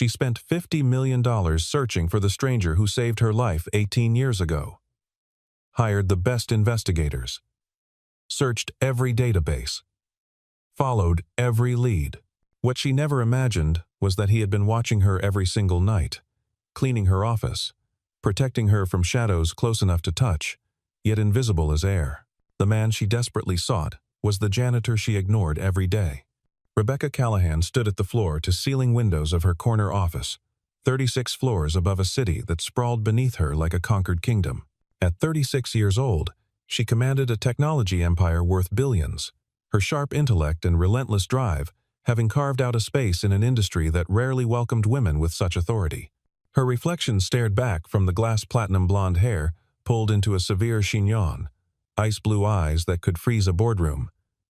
She spent $50 million searching for the stranger who saved her life 18 years ago. Hired the best investigators. Searched every database. Followed every lead. What she never imagined was that he had been watching her every single night, cleaning her office, protecting her from shadows close enough to touch, yet invisible as air. The man she desperately sought was the janitor she ignored every day. Rebecca Callahan stood at the floor-to-ceiling windows of her corner office, 36 floors above a city that sprawled beneath her like a conquered kingdom. At 36 years old, she commanded a technology empire worth billions, her sharp intellect and relentless drive having carved out a space in an industry that rarely welcomed women with such authority. Her reflection stared back from the glass platinum blonde hair pulled into a severe chignon, ice blue eyes that could freeze a boardroom,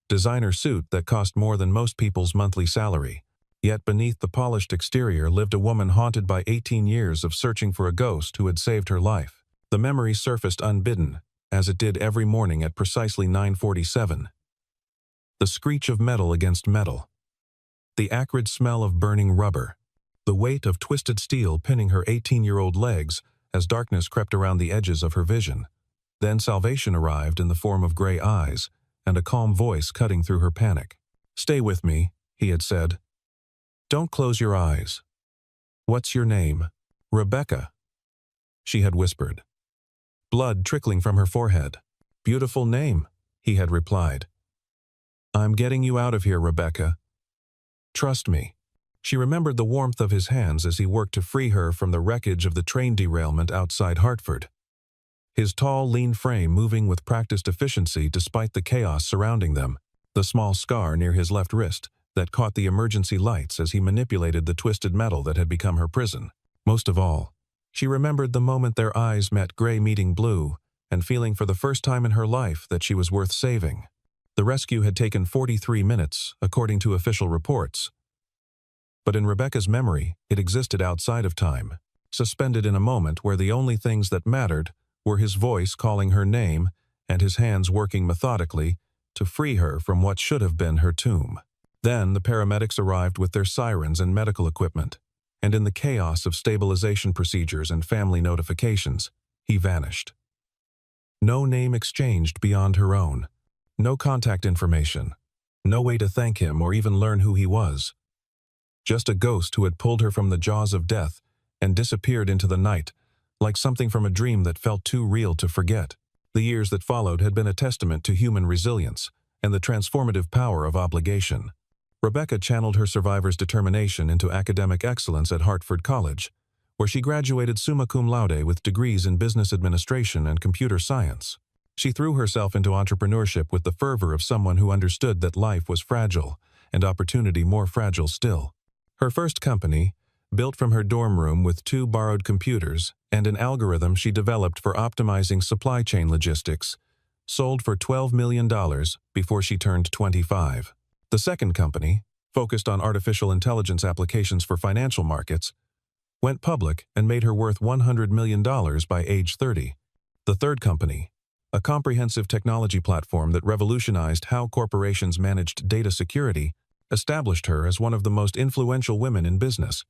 designer suit that cost more than most people's monthly salary. Yet beneath the polished exterior lived a woman haunted by 18 years of searching for a ghost who had saved her life. The memory surfaced unbidden, as it did every morning at precisely 9:47. The screech of metal against metal. The acrid smell of burning rubber. The weight of twisted steel pinning her 18-year-old legs as darkness crept around the edges of her vision. Then salvation arrived in the form of gray eyes and a calm voice cutting through her panic. "Stay with me," he had said. "Don't close your eyes." "What's your name?" "Rebecca," she had whispered. Blood trickling from her forehead. "Beautiful name," he had replied. "I'm getting you out of here, Rebecca. Trust me." She remembered the warmth of his hands as he worked to free her from the wreckage of the train derailment outside Hartford. His tall, lean frame moving with practiced efficiency despite the chaos surrounding them, the small scar near his left wrist that caught the emergency lights as he manipulated the twisted metal that had become her prison. Most of all, she remembered the moment their eyes met, gray meeting blue, and feeling for the first time in her life that she was worth saving. The rescue had taken 43 minutes, according to official reports. But in Rebecca's memory, it existed outside of time, suspended in a moment where the only things that mattered were his voice calling her name and his hands working methodically to free her from what should have been her tomb. Then the paramedics arrived with their sirens and medical equipment, and in the chaos of stabilization procedures and family notifications, he vanished. No name exchanged beyond her own. No contact information. No way to thank him or even learn who he was. Just a ghost who had pulled her from the jaws of death and disappeared into the night, like something from a dream that felt too real to forget. The years that followed had been a testament to human resilience and the transformative power of obligation. Rebecca channeled her survivor's determination into academic excellence at Hartford College, where she graduated summa cum laude with degrees in business administration and computer science. She threw herself into entrepreneurship with the fervor of someone who understood that life was fragile and opportunity more fragile still. Her first company, built from her dorm room with 2 borrowed computers and an algorithm she developed for optimizing supply chain logistics, sold for $12 million before she turned 25. The second company, focused on artificial intelligence applications for financial markets, went public and made her worth $100 million by age 30. The third company, a comprehensive technology platform that revolutionized how corporations managed data security, established her as one of the most influential women in business,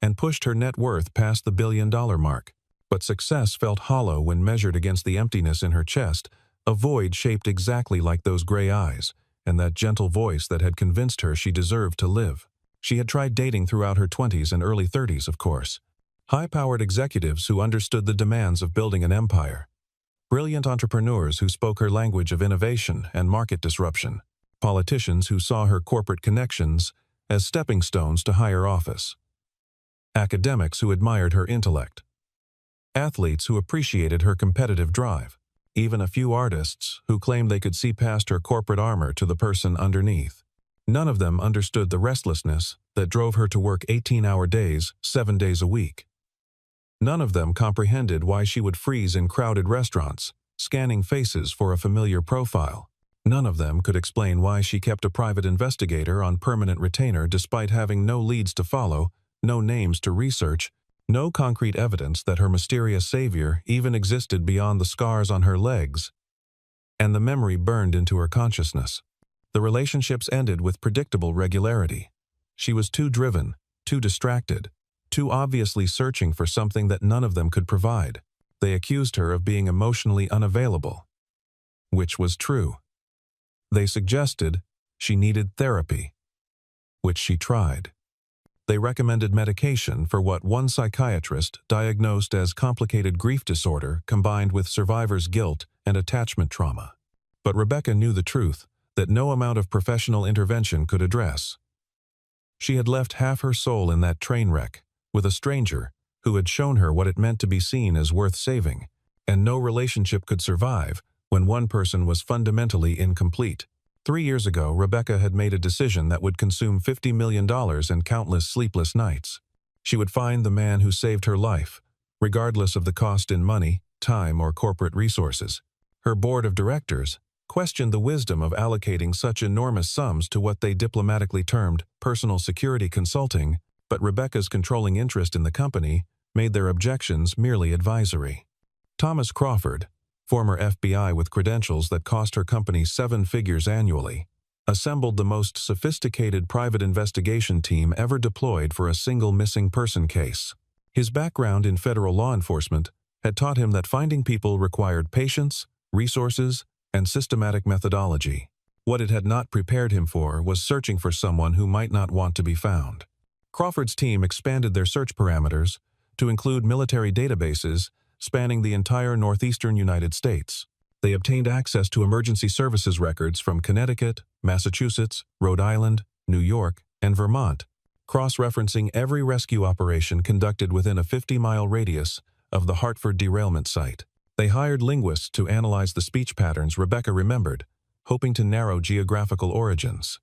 and pushed her net worth past the billion-dollar mark. But success felt hollow when measured against the emptiness in her chest, a void shaped exactly like those gray eyes, and that gentle voice that had convinced her she deserved to live. She had tried dating throughout her 20s and early 30s, of course. High-powered executives who understood the demands of building an empire. Brilliant entrepreneurs who spoke her language of innovation and market disruption. Politicians who saw her corporate connections as stepping stones to higher office. Academics who admired her intellect. Athletes who appreciated her competitive drive. Even a few artists who claimed they could see past her corporate armor to the person underneath. None of them understood the restlessness that drove her to work 18-hour days, 7 days a week. None of them comprehended why she would freeze in crowded restaurants, scanning faces for a familiar profile. None of them could explain why she kept a private investigator on permanent retainer despite having no leads to follow, no names to research, no concrete evidence that her mysterious savior even existed beyond the scars on her legs. And the memory burned into her consciousness. The relationships ended with predictable regularity. She was too driven, too distracted, too obviously searching for something that none of them could provide. They accused her of being emotionally unavailable, which was true. They suggested she needed therapy, which she tried. They recommended medication for what one psychiatrist diagnosed as complicated grief disorder combined with survivor's guilt and attachment trauma. But Rebecca knew the truth that no amount of professional intervention could address. She had left half her soul in that train wreck, with a stranger who had shown her what it meant to be seen as worth saving, and no relationship could survive when one person was fundamentally incomplete. 3 years ago, Rebecca had made a decision that would consume $50 million and countless sleepless nights. She would find the man who saved her life, regardless of the cost in money, time, or corporate resources. Her board of directors questioned the wisdom of allocating such enormous sums to what they diplomatically termed personal security consulting, but Rebecca's controlling interest in the company made their objections merely advisory. Thomas Crawford, former FBI with credentials that cost her company 7 figures annually, assembled the most sophisticated private investigation team ever deployed for a single missing person case. His background in federal law enforcement had taught him that finding people required patience, resources, and systematic methodology. What it had not prepared him for was searching for someone who might not want to be found. Crawford's team expanded their search parameters to include military databases spanning the entire northeastern United States. They obtained access to emergency services records from Connecticut, Massachusetts, Rhode Island, New York, and Vermont, cross-referencing every rescue operation conducted within a 50-mile radius of the Hartford derailment site. They hired linguists to analyze the speech patterns Rebecca remembered, hoping to narrow geographical origins.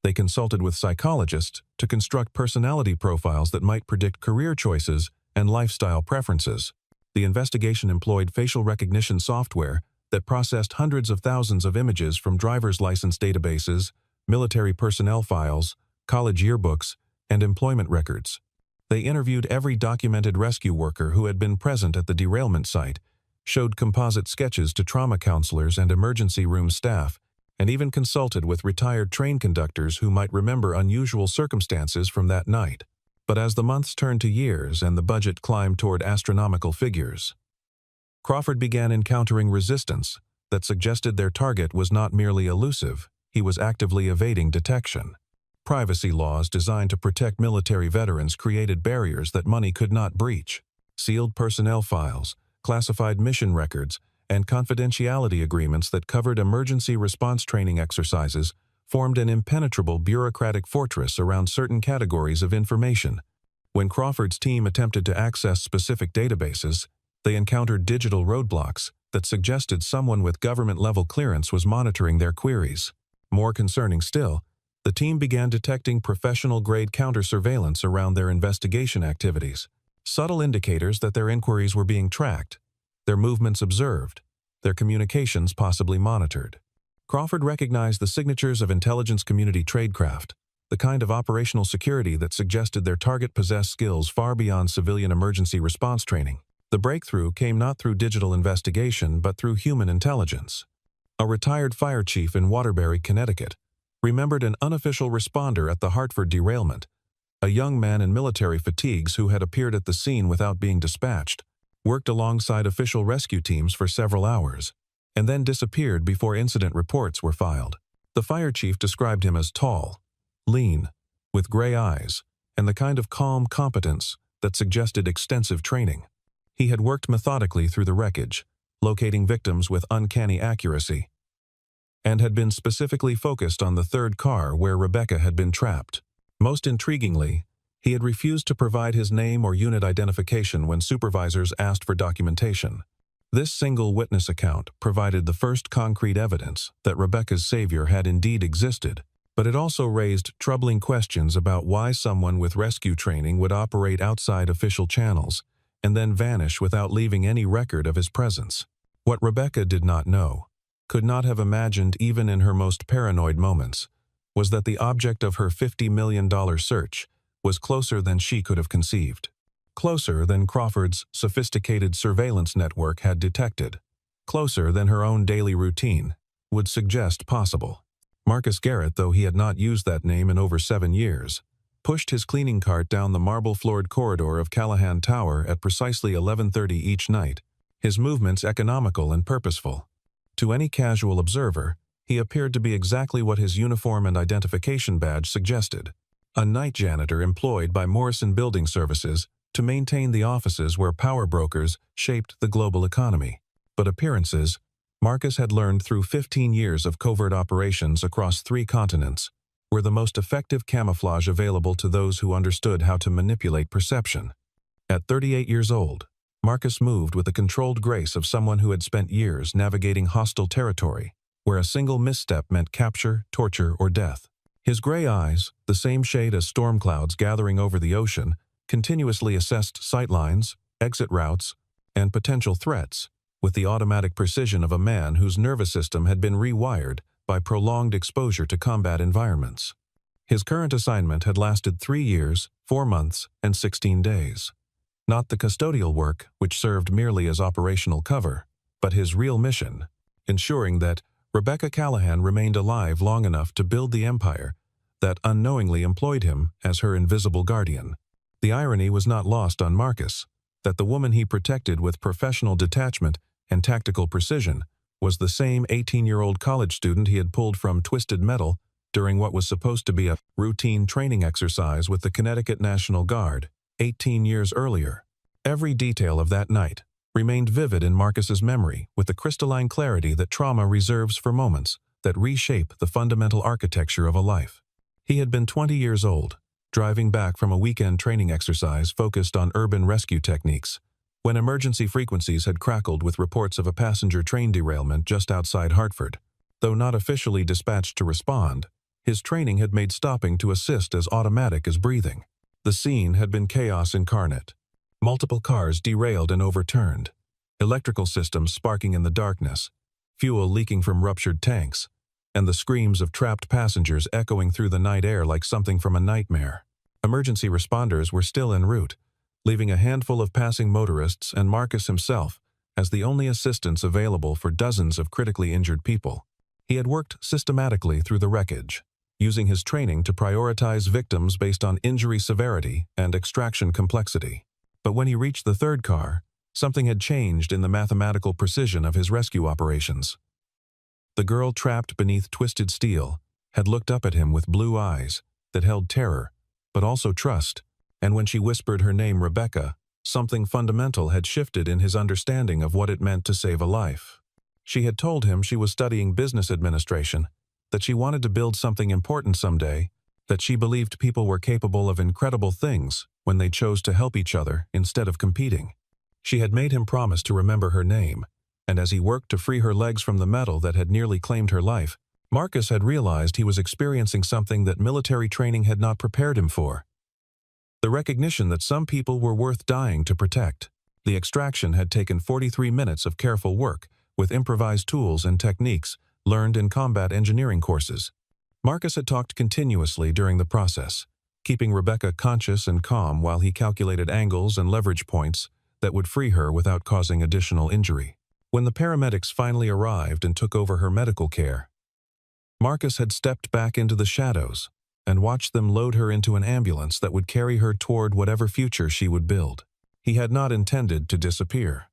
They consulted with psychologists to construct personality profiles that might predict career choices and lifestyle preferences. The investigation employed facial recognition software that processed hundreds of thousands of images from driver's license databases, military personnel files, college yearbooks, and employment records. They interviewed every documented rescue worker who had been present at the derailment site, showed composite sketches to trauma counselors and emergency room staff, and even consulted with retired train conductors who might remember unusual circumstances from that night. But as the months turned to years and the budget climbed toward astronomical figures, Crawford began encountering resistance that suggested their target was not merely elusive, he was actively evading detection. Privacy laws designed to protect military veterans created barriers that money could not breach. Sealed personnel files, classified mission records, and confidentiality agreements that covered emergency response training exercises formed an impenetrable bureaucratic fortress around certain categories of information. When Crawford's team attempted to access specific databases, they encountered digital roadblocks that suggested someone with government-level clearance was monitoring their queries. More concerning still, the team began detecting professional-grade counter-surveillance around their investigation activities. Subtle indicators that their inquiries were being tracked, their movements observed, their communications possibly monitored. Crawford recognized the signatures of intelligence community tradecraft, the kind of operational security that suggested their target possessed skills far beyond civilian emergency response training. The breakthrough came not through digital investigation but through human intelligence. A retired fire chief in Waterbury, Connecticut, remembered an unofficial responder at the Hartford derailment, a young man in military fatigues who had appeared at the scene without being dispatched, worked alongside official rescue teams for several hours, and then disappeared before incident reports were filed. The fire chief described him as tall, lean, with gray eyes, and the kind of calm competence that suggested extensive training. He had worked methodically through the wreckage, locating victims with uncanny accuracy, and had been specifically focused on the third car where Rebecca had been trapped. Most intriguingly, he had refused to provide his name or unit identification when supervisors asked for documentation. This single witness account provided the first concrete evidence that Rebecca's savior had indeed existed, but it also raised troubling questions about why someone with rescue training would operate outside official channels and then vanish without leaving any record of his presence. What Rebecca did not know, could not have imagined even in her most paranoid moments, was that the object of her $50 million search was closer than she could have conceived. Closer than Crawford's sophisticated surveillance network had detected. Closer than her own daily routine would suggest possible. Marcus Garrett, though he had not used that name in over 7 years, pushed his cleaning cart down the marble-floored corridor of Callahan Tower at precisely 11:30 each night, his movements economical and purposeful. To any casual observer, he appeared to be exactly what his uniform and identification badge suggested: a night janitor employed by Morrison Building Services to maintain the offices where power brokers shaped the global economy. But appearances, Marcus had learned through 15 years of covert operations across 3 continents, were the most effective camouflage available to those who understood how to manipulate perception. At 38 years old, Marcus moved with the controlled grace of someone who had spent years navigating hostile territory, where a single misstep meant capture, torture, or death. His gray eyes, the same shade as storm clouds gathering over the ocean, continuously assessed sightlines, exit routes, and potential threats, with the automatic precision of a man whose nervous system had been rewired by prolonged exposure to combat environments. His current assignment had lasted 3 years, 4 months, and 16 days. Not the custodial work, which served merely as operational cover, but his real mission, ensuring that Rebecca Callahan remained alive long enough to build the empire that unknowingly employed him as her invisible guardian. The irony was not lost on Marcus, that the woman he protected with professional detachment and tactical precision was the same 18-year-old college student he had pulled from twisted metal during what was supposed to be a routine training exercise with the Connecticut National Guard 18 years earlier. Every detail of that night remained vivid in Marcus's memory with the crystalline clarity that trauma reserves for moments that reshape the fundamental architecture of a life. He had been 20 years old, driving back from a weekend training exercise focused on urban rescue techniques, when emergency frequencies had crackled with reports of a passenger train derailment just outside Hartford. Though not officially dispatched to respond, his training had made stopping to assist as automatic as breathing. The scene had been chaos incarnate. Multiple cars derailed and overturned, electrical systems sparking in the darkness, fuel leaking from ruptured tanks, and the screams of trapped passengers echoing through the night air like something from a nightmare. Emergency responders were still en route, leaving a handful of passing motorists and Marcus himself as the only assistance available for dozens of critically injured people. He had worked systematically through the wreckage, using his training to prioritize victims based on injury severity and extraction complexity. But when he reached the third car, something had changed in the mathematical precision of his rescue operations. The girl trapped beneath twisted steel had looked up at him with blue eyes that held terror, but also trust, and when she whispered her name Rebecca, something fundamental had shifted in his understanding of what it meant to save a life. She had told him she was studying business administration, that she wanted to build something important someday, that she believed people were capable of incredible things when they chose to help each other instead of competing. She had made him promise to remember her name, and as he worked to free her legs from the metal that had nearly claimed her life, Marcus had realized he was experiencing something that military training had not prepared him for. The recognition that some people were worth dying to protect. The extraction had taken 43 minutes of careful work, with improvised tools and techniques learned in combat engineering courses. Marcus had talked continuously during the process, keeping Rebecca conscious and calm while he calculated angles and leverage points that would free her without causing additional injury. When the paramedics finally arrived and took over her medical care, Marcus had stepped back into the shadows and watched them load her into an ambulance that would carry her toward whatever future she would build. He had not intended to disappear.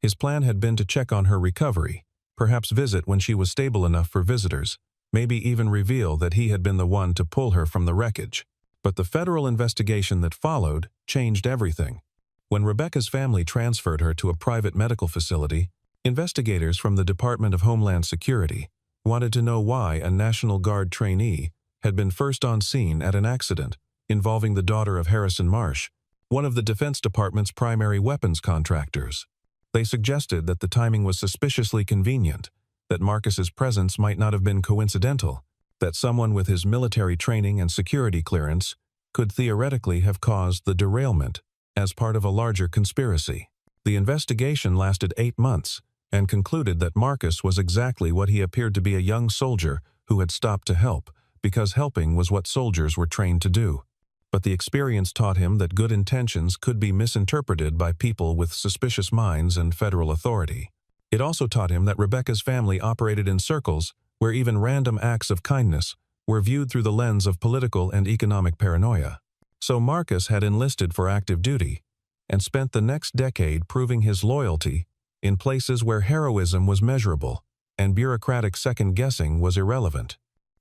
His plan had been to check on her recovery, perhaps visit when she was stable enough for visitors, maybe even reveal that he had been the one to pull her from the wreckage. But the federal investigation that followed changed everything. When Rebecca's family transferred her to a private medical facility, investigators from the Department of Homeland Security wanted to know why a National Guard trainee had been first on scene at an accident involving the daughter of Harrison Marsh, one of the Defense Department's primary weapons contractors. They suggested that the timing was suspiciously convenient, that Marcus's presence might not have been coincidental, that someone with his military training and security clearance could theoretically have caused the derailment as part of a larger conspiracy. The investigation lasted 8 months and concluded that Marcus was exactly what he appeared to be, a young soldier who had stopped to help, because helping was what soldiers were trained to do. But the experience taught him that good intentions could be misinterpreted by people with suspicious minds and federal authority. It also taught him that Rebecca's family operated in circles where even random acts of kindness were viewed through the lens of political and economic paranoia. So Marcus had enlisted for active duty and spent the next decade proving his loyalty in places where heroism was measurable and bureaucratic second-guessing was irrelevant.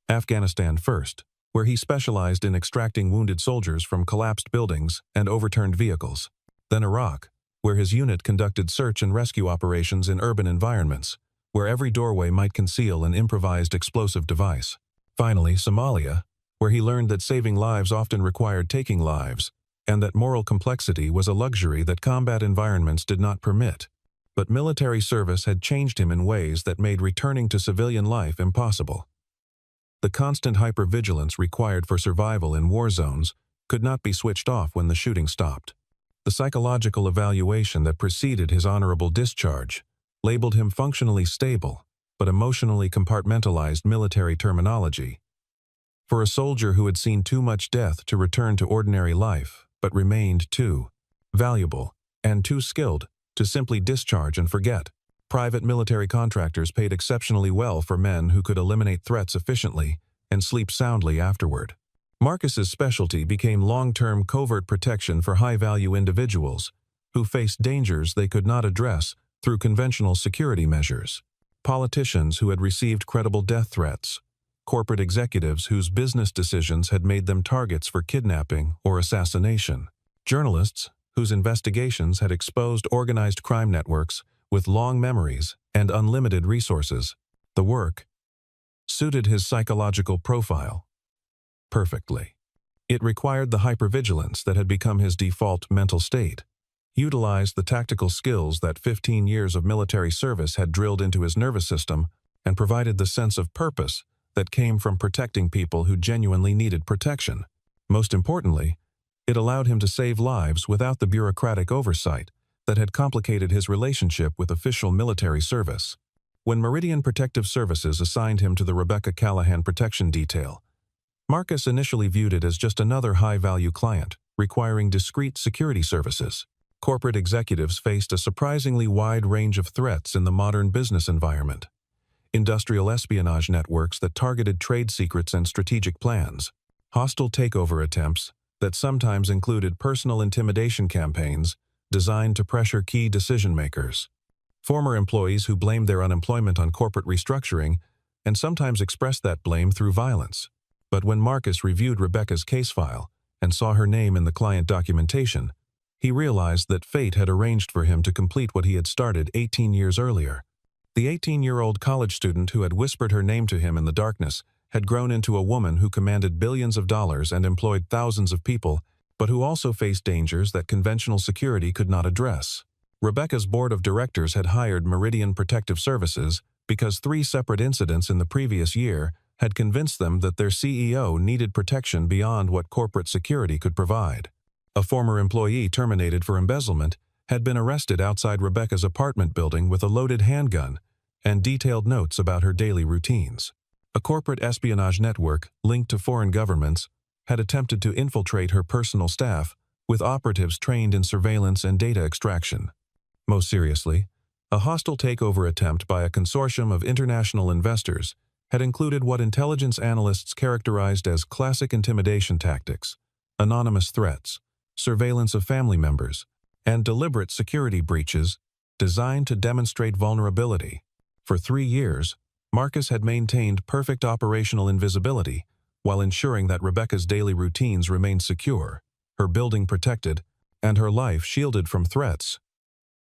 Afghanistan first, where he specialized in extracting wounded soldiers from collapsed buildings and overturned vehicles. Then Iraq, where his unit conducted search and rescue operations in urban environments, where every doorway might conceal an improvised explosive device. Finally, Somalia, where he learned that saving lives often required taking lives, and that moral complexity was a luxury that combat environments did not permit. But military service had changed him in ways that made returning to civilian life impossible. The constant hypervigilance required for survival in war zones could not be switched off when the shooting stopped. The psychological evaluation that preceded his honorable discharge labeled him functionally stable, but emotionally compartmentalized military terminology. For a soldier who had seen too much death to return to ordinary life, but remained too valuable and too skilled to simply discharge and forget, private military contractors paid exceptionally well for men who could eliminate threats efficiently and sleep soundly afterward. Marcus's specialty became long-term covert protection for high-value individuals who faced dangers they could not address through conventional security measures. Politicians who had received credible death threats, corporate executives whose business decisions had made them targets for kidnapping or assassination, journalists whose investigations had exposed organized crime networks with long memories and unlimited resources. The work suited his psychological profile perfectly. It required the hypervigilance that had become his default mental state, utilized the tactical skills that 15 years of military service had drilled into his nervous system, and provided the sense of purpose that came from protecting people who genuinely needed protection. Most importantly, it allowed him to save lives without the bureaucratic oversight that had complicated his relationship with official military service. When Meridian Protective Services assigned him to the Rebecca Callahan Protection Detail, Marcus initially viewed it as just another high-value client, requiring discreet security services. Corporate executives faced a surprisingly wide range of threats in the modern business environment. Industrial espionage networks that targeted trade secrets and strategic plans, hostile takeover attempts that sometimes included personal intimidation campaigns designed to pressure key decision-makers, former employees who blamed their unemployment on corporate restructuring and sometimes expressed that blame through violence. But when Marcus reviewed Rebecca's case file and saw her name in the client documentation, he realized that fate had arranged for him to complete what he had started 18 years earlier. The 18-year-old college student who had whispered her name to him in the darkness had grown into a woman who commanded billions of dollars and employed thousands of people, but who also faced dangers that conventional security could not address. Rebecca's board of directors had hired Meridian Protective Services because 3 separate incidents in the previous year had convinced them that their CEO needed protection beyond what corporate security could provide. A former employee terminated for embezzlement had been arrested outside Rebecca's apartment building with a loaded handgun and detailed notes about her daily routines. A corporate espionage network linked to foreign governments had attempted to infiltrate her personal staff with operatives trained in surveillance and data extraction. Most seriously, a hostile takeover attempt by a consortium of international investors had included what intelligence analysts characterized as classic intimidation tactics, anonymous threats, surveillance of family members, and deliberate security breaches designed to demonstrate vulnerability. For 3 years, Marcus had maintained perfect operational invisibility while ensuring that Rebecca's daily routines remained secure, her building protected, and her life shielded from threats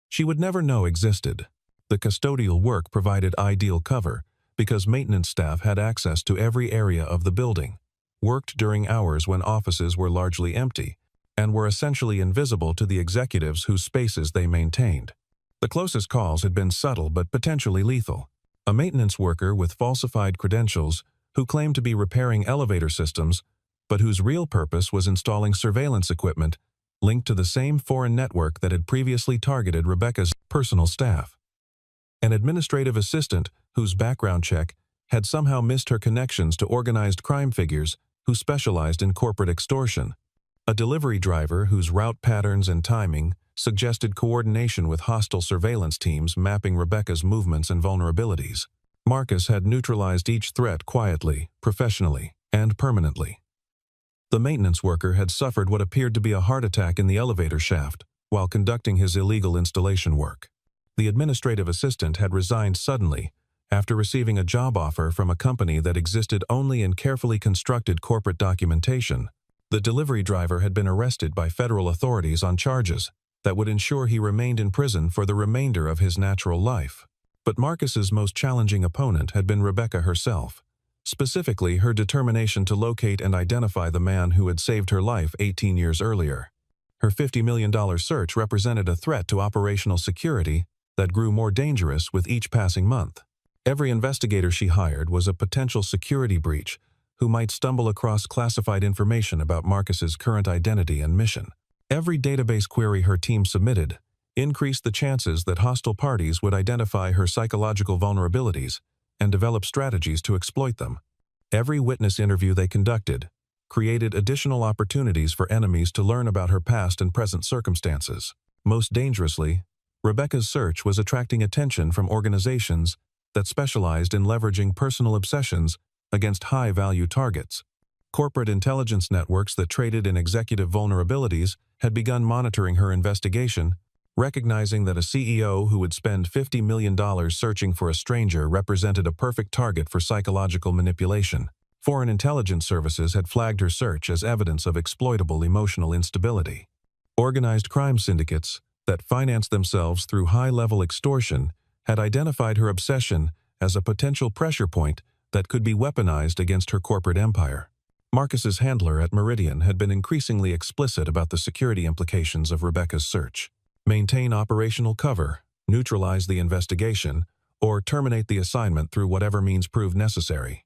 she would never know existed. The custodial work provided ideal cover because maintenance staff had access to every area of the building, worked during hours when offices were largely empty, and were essentially invisible to the executives whose spaces they maintained. The closest calls had been subtle but potentially lethal. A maintenance worker with falsified credentials who claimed to be repairing elevator systems, but whose real purpose was installing surveillance equipment linked to the same foreign network that had previously targeted Rebecca's personal staff. An administrative assistant whose background check had somehow missed her connections to organized crime figures who specialized in corporate extortion. A delivery driver whose route patterns and timing suggested coordination with hostile surveillance teams mapping Rebecca's movements and vulnerabilities. Marcus had neutralized each threat quietly, professionally, and permanently. The maintenance worker had suffered what appeared to be a heart attack in the elevator shaft while conducting his illegal installation work. The administrative assistant had resigned suddenly after receiving a job offer from a company that existed only in carefully constructed corporate documentation. The delivery driver had been arrested by federal authorities on charges that would ensure he remained in prison for the remainder of his natural life. But Marcus's most challenging opponent had been Rebecca herself, specifically her determination to locate and identify the man who had saved her life 18 years earlier. Her $50 million search represented a threat to operational security that grew more dangerous with each passing month. Every investigator she hired was a potential security breach who might stumble across classified information about Marcus's current identity and mission. Every database query her team submitted increased the chances that hostile parties would identify her psychological vulnerabilities and develop strategies to exploit them. Every witness interview they conducted created additional opportunities for enemies to learn about her past and present circumstances. Most dangerously, Rebecca's search was attracting attention from organizations that specialized in leveraging personal obsessions against high-value targets. Corporate intelligence networks that traded in executive vulnerabilities had begun monitoring her investigation, recognizing that a CEO who would spend $50 million searching for a stranger represented a perfect target for psychological manipulation. Foreign intelligence services had flagged her search as evidence of exploitable emotional instability. Organized crime syndicates that financed themselves through high-level extortion had identified her obsession as a potential pressure point that could be weaponized against her corporate empire. Marcus's handler at Meridian had been increasingly explicit about the security implications of Rebecca's search. Maintain operational cover, neutralize the investigation, or terminate the assignment through whatever means proved necessary.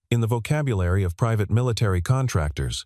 In the vocabulary of private military contractors,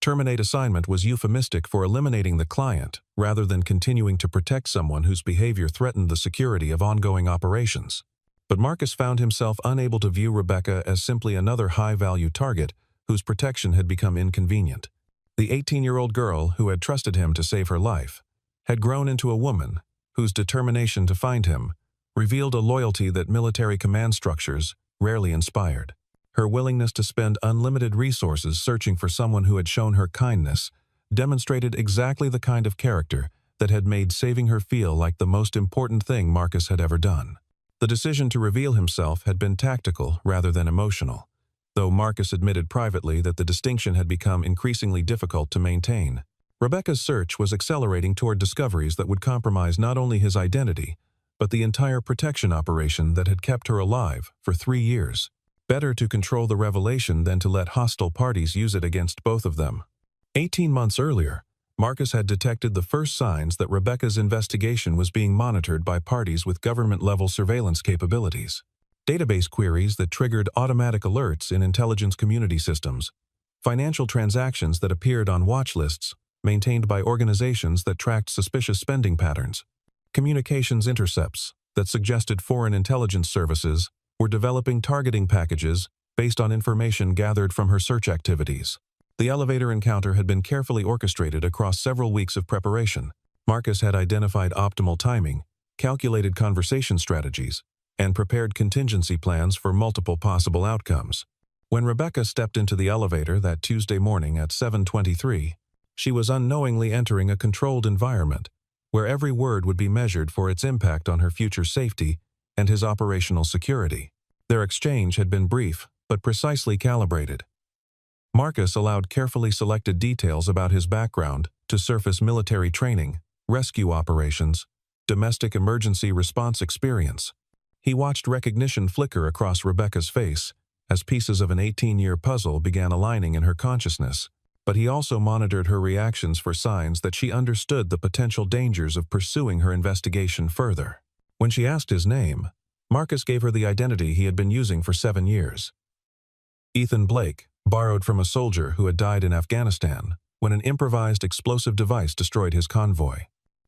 terminate assignment was euphemistic for eliminating the client rather than continuing to protect someone whose behavior threatened the security of ongoing operations. But Marcus found himself unable to view Rebecca as simply another high-value target whose protection had become inconvenient. The 18-year-old girl who had trusted him to save her life had grown into a woman whose determination to find him revealed a loyalty that military command structures rarely inspired. Her willingness to spend unlimited resources searching for someone who had shown her kindness demonstrated exactly the kind of character that had made saving her feel like the most important thing Marcus had ever done. The decision to reveal himself had been tactical rather than emotional, though Marcus admitted privately that the distinction had become increasingly difficult to maintain. Rebecca's search was accelerating toward discoveries that would compromise not only his identity, but the entire protection operation that had kept her alive for 3 years. Better to control the revelation than to let hostile parties use it against both of them. 18 months earlier, Marcus had detected the first signs that Rebecca's investigation was being monitored by parties with government-level surveillance capabilities. Database queries that triggered automatic alerts in intelligence community systems, financial transactions that appeared on watch lists maintained by organizations that tracked suspicious spending patterns, communications intercepts that suggested foreign intelligence services were developing targeting packages based on information gathered from her search activities. The elevator encounter had been carefully orchestrated across several weeks of preparation. Marcus had identified optimal timing, calculated conversation strategies, and prepared contingency plans for multiple possible outcomes. When Rebecca stepped into the elevator that Tuesday morning at 7:23, she was unknowingly entering a controlled environment where every word would be measured for its impact on her future safety and his operational security. Their exchange had been brief, but precisely calibrated. Marcus allowed carefully selected details about his background to surface military training, rescue operations, domestic emergency response experience. He watched recognition flicker across Rebecca's face as pieces of an 18-year puzzle began aligning in her consciousness, but he also monitored her reactions for signs that she understood the potential dangers of pursuing her investigation further. When she asked his name, Marcus gave her the identity he had been using for 7 years. Ethan Blake, borrowed from a soldier who had died in Afghanistan when an improvised explosive device destroyed his convoy.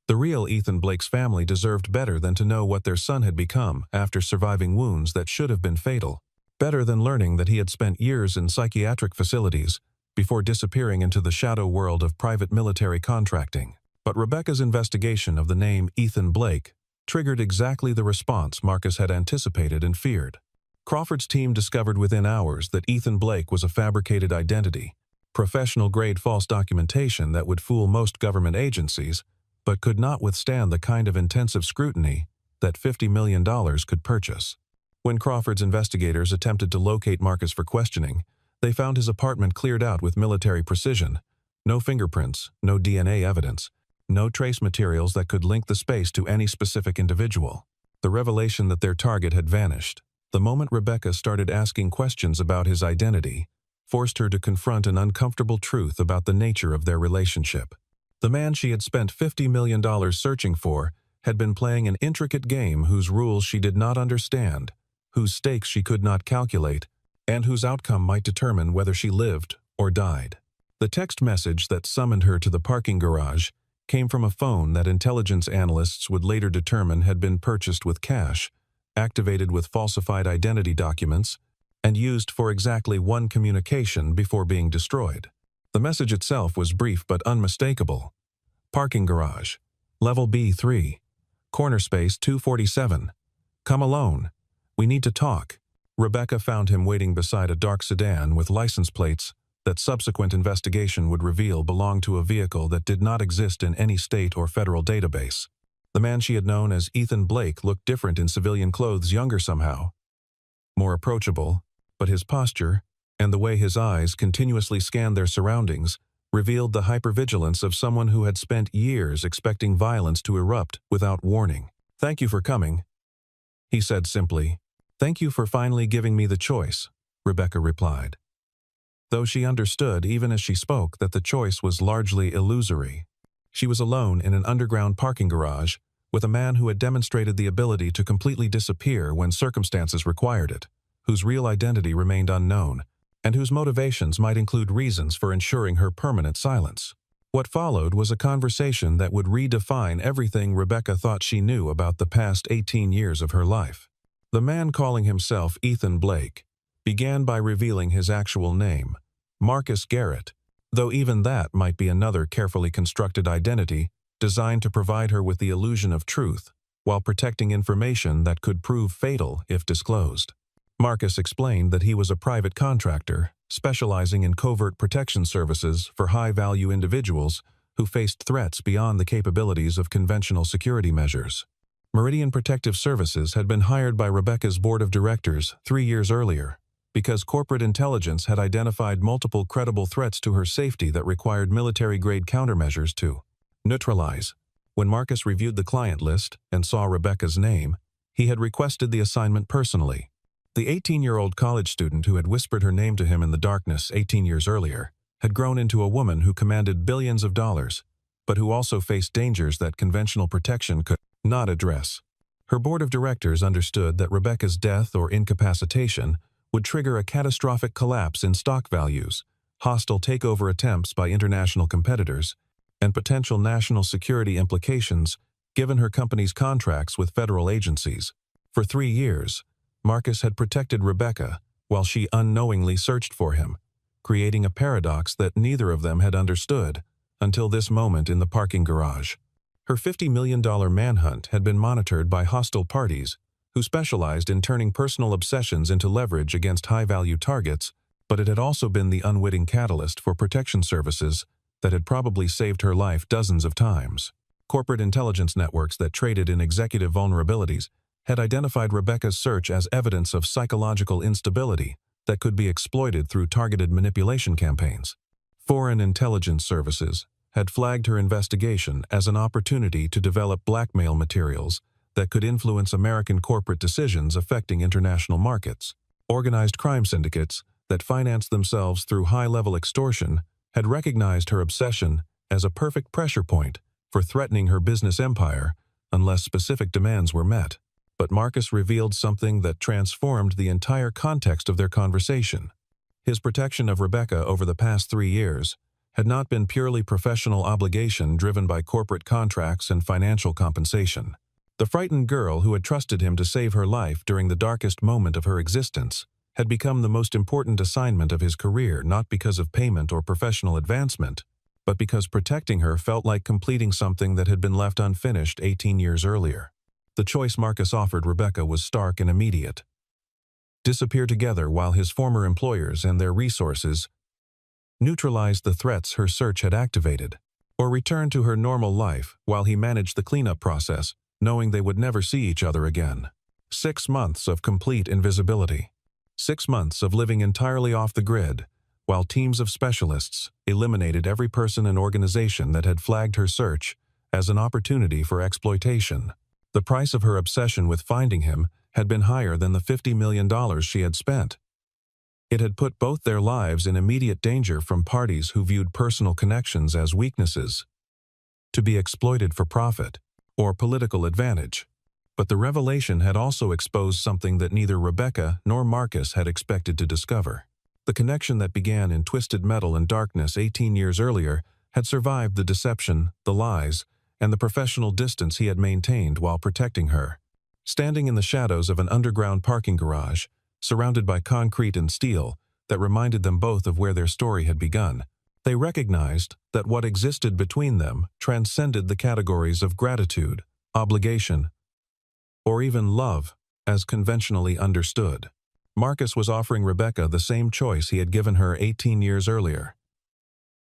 The real Ethan Blake's family deserved better than to know what their son had become after surviving wounds that should have been fatal, better than learning that he had spent years in psychiatric facilities before disappearing into the shadow world of private military contracting. But Rebecca's investigation of the name Ethan Blake triggered exactly the response Marcus had anticipated and feared. Crawford's team discovered within hours that Ethan Blake was a fabricated identity, professional-grade false documentation that would fool most government agencies, but could not withstand the kind of intensive scrutiny that $50 million could purchase. When Crawford's investigators attempted to locate Marcus for questioning, they found his apartment cleared out with military precision. No fingerprints, no DNA evidence, no trace materials that could link the space to any specific individual. The revelation that their target had vanished, the moment Rebecca started asking questions about his identity, forced her to confront an uncomfortable truth about the nature of their relationship. The man she had spent $50 million searching for had been playing an intricate game whose rules she did not understand, whose stakes she could not calculate, and whose outcome might determine whether she lived or died. The text message that summoned her to the parking garage came from a phone that intelligence analysts would later determine had been purchased with cash, activated with falsified identity documents, and used for exactly one communication before being destroyed. The message itself was brief but unmistakable. Parking garage. Level B3. Corner space 247. Come alone. We need to talk. Rebecca found him waiting beside a dark sedan with license plates that subsequent investigation would reveal belonged to a vehicle that did not exist in any state or federal database. The man she had known as Ethan Blake looked different in civilian clothes, younger somehow. More approachable, but his posture, and the way his eyes continuously scanned their surroundings, revealed the hypervigilance of someone who had spent years expecting violence to erupt without warning. "Thank you for coming," he said simply. "Thank you for finally giving me the choice," Rebecca replied. Though she understood, even as she spoke, that the choice was largely illusory. She was alone in an underground parking garage with a man who had demonstrated the ability to completely disappear when circumstances required it, whose real identity remained unknown, and whose motivations might include reasons for ensuring her permanent silence. What followed was a conversation that would redefine everything Rebecca thought she knew about the past 18 years of her life. The man calling himself Ethan Blake began by revealing his actual name, Marcus Garrett, though even that might be another carefully constructed identity designed to provide her with the illusion of truth while protecting information that could prove fatal if disclosed. Marcus explained that he was a private contractor specializing in covert protection services for high-value individuals who faced threats beyond the capabilities of conventional security measures. Meridian Protective Services had been hired by Rebecca's board of directors 3 years earlier, because corporate intelligence had identified multiple credible threats to her safety that required military-grade countermeasures to neutralize. When Marcus reviewed the client list and saw Rebecca's name, he had requested the assignment personally. The 18-year-old college student who had whispered her name to him in the darkness 18 years earlier had grown into a woman who commanded billions of dollars, but who also faced dangers that conventional protection could not address. Her board of directors understood that Rebecca's death or incapacitation would trigger a catastrophic collapse in stock values, hostile takeover attempts by international competitors, and potential national security implications given her company's contracts with federal agencies. For 3 years, Marcus had protected Rebecca while she unknowingly searched for him, creating a paradox that neither of them had understood until this moment in the parking garage. Her $50 million manhunt had been monitored by hostile parties who specialized in turning personal obsessions into leverage against high-value targets, but it had also been the unwitting catalyst for protection services that had probably saved her life dozens of times. Corporate intelligence networks that traded in executive vulnerabilities had identified Rebecca's search as evidence of psychological instability that could be exploited through targeted manipulation campaigns. Foreign intelligence services had flagged her investigation as an opportunity to develop blackmail materials that could influence American corporate decisions affecting international markets. Organized crime syndicates that financed themselves through high-level extortion had recognized her obsession as a perfect pressure point for threatening her business empire unless specific demands were met. But Marcus revealed something that transformed the entire context of their conversation. His protection of Rebecca over the past 3 years had not been purely professional obligation driven by corporate contracts and financial compensation. The frightened girl who had trusted him to save her life during the darkest moment of her existence had become the most important assignment of his career, not because of payment or professional advancement, but because protecting her felt like completing something that had been left unfinished 18 years earlier. The choice Marcus offered Rebecca was stark and immediate. Disappear together while his former employers and their resources neutralize the threats her search had activated, or return to her normal life while he managed the cleanup process, knowing they would never see each other again. 6 months of complete invisibility. 6 months of living entirely off the grid, while teams of specialists eliminated every person and organization that had flagged her search as an opportunity for exploitation. The price of her obsession with finding him had been higher than the $50 million she had spent. It had put both their lives in immediate danger from parties who viewed personal connections as weaknesses, to be exploited for profit or political advantage. But the revelation had also exposed something that neither Rebecca nor Marcus had expected to discover. The connection that began in twisted metal and darkness 18 years earlier had survived the deception, the lies, and the professional distance he had maintained while protecting her. Standing in the shadows of an underground parking garage, surrounded by concrete and steel that reminded them both of where their story had begun, they recognized that what existed between them transcended the categories of gratitude, obligation, or even love as conventionally understood. Marcus was offering Rebecca the same choice he had given her 18 years earlier.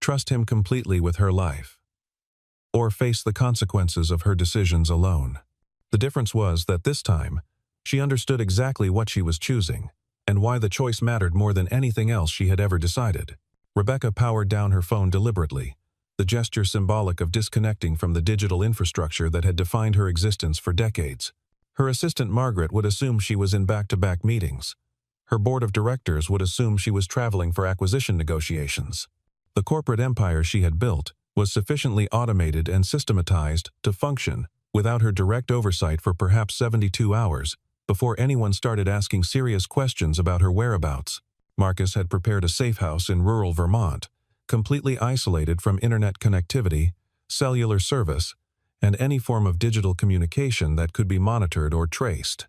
Trust him completely with her life, or face the consequences of her decisions alone. The difference was that this time, she understood exactly what she was choosing, and why the choice mattered more than anything else she had ever decided. Rebecca powered down her phone deliberately, the gesture symbolic of disconnecting from the digital infrastructure that had defined her existence for decades. Her assistant Margaret would assume she was in back-to-back meetings. Her board of directors would assume she was traveling for acquisition negotiations. The corporate empire she had built was sufficiently automated and systematized to function without her direct oversight for perhaps 72 hours before anyone started asking serious questions about her whereabouts. Marcus had prepared a safe house in rural Vermont, completely isolated from internet connectivity, cellular service, and any form of digital communication that could be monitored or traced.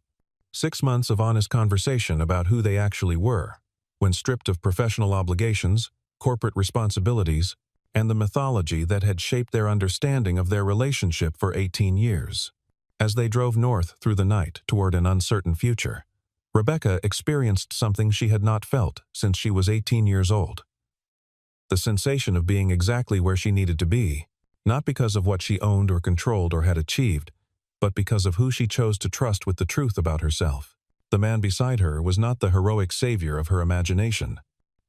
6 months of honest conversation about who they actually were, when stripped of professional obligations, corporate responsibilities, and the mythology that had shaped their understanding of their relationship for 18 years. As they drove north through the night toward an uncertain future, Rebecca experienced something she had not felt since she was 18 years old. The sensation of being exactly where she needed to be, not because of what she owned or controlled or had achieved, but because of who she chose to trust with the truth about herself. The man beside her was not the heroic savior of her imagination.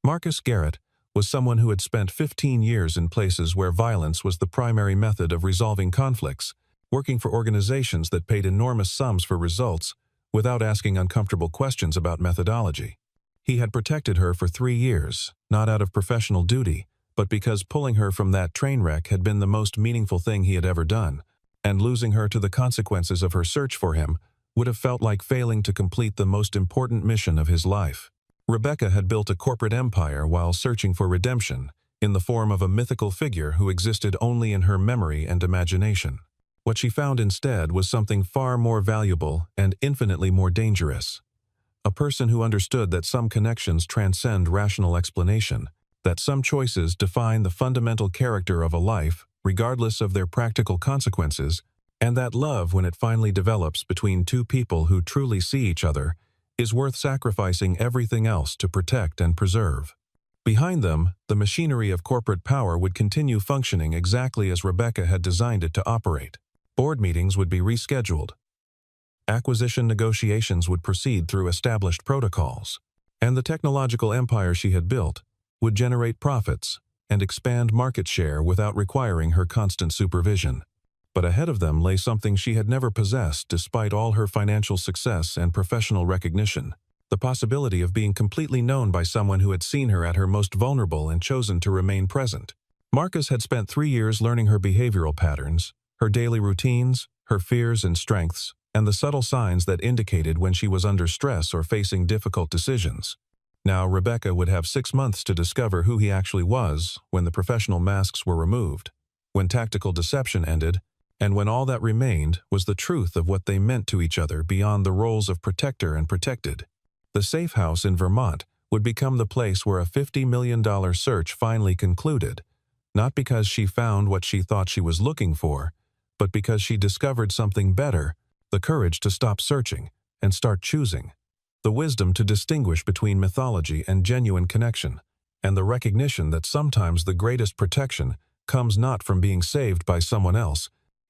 Marcus Garrett was someone who had spent 15 years in places where violence was the primary method of resolving conflicts, working for organizations that paid enormous sums for results without asking uncomfortable questions about methodology. He had protected her for 3 years, not out of professional duty, but because pulling her from that train wreck had been the most meaningful thing he had ever done, and losing her to the consequences of her search for him would have felt like failing to complete the most important mission of his life. Rebecca had built a corporate empire while searching for redemption, in the form of a mythical figure who existed only in her memory and imagination. What she found instead was something far more valuable and infinitely more dangerous. A person who understood that some connections transcend rational explanation, that some choices define the fundamental character of a life, regardless of their practical consequences, and that love, when it finally develops between two people who truly see each other, is worth sacrificing everything else to protect and preserve. Behind them, the machinery of corporate power would continue functioning exactly as Rebecca had designed it to operate. Board meetings would be rescheduled. Acquisition negotiations would proceed through established protocols, and the technological empire she had built would generate profits and expand market share without requiring her constant supervision. But ahead of them lay something she had never possessed despite all her financial success and professional recognition: the possibility of being completely known by someone who had seen her at her most vulnerable and chosen to remain present. Marcus had spent 3 years learning her behavioral patterns, her daily routines, her fears and strengths, and the subtle signs that indicated when she was under stress or facing difficult decisions. Now Rebecca would have 6 months to discover who he actually was when the professional masks were removed, when tactical deception ended, and when all that remained was the truth of what they meant to each other beyond the roles of protector and protected. The safe house in Vermont would become the place where a $50 million search finally concluded, not because she found what she thought she was looking for, but because she discovered something better: the courage to stop searching and start choosing, the wisdom to distinguish between mythology and genuine connection, and the recognition that sometimes the greatest protection comes not from being saved by someone else,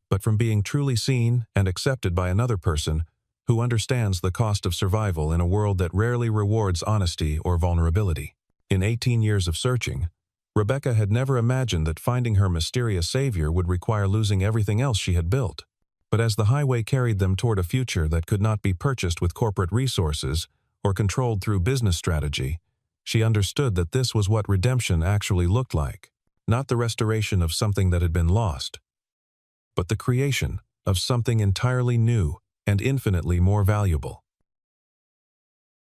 but from being truly seen and accepted by another person who understands the cost of survival in a world that rarely rewards honesty or vulnerability. In 18 years of searching, Rebecca had never imagined that finding her mysterious savior would require losing everything else she had built. But as the highway carried them toward a future that could not be purchased with corporate resources or controlled through business strategy, she understood that this was what redemption actually looked like, not the restoration of something that had been lost, but the creation of something entirely new and infinitely more valuable.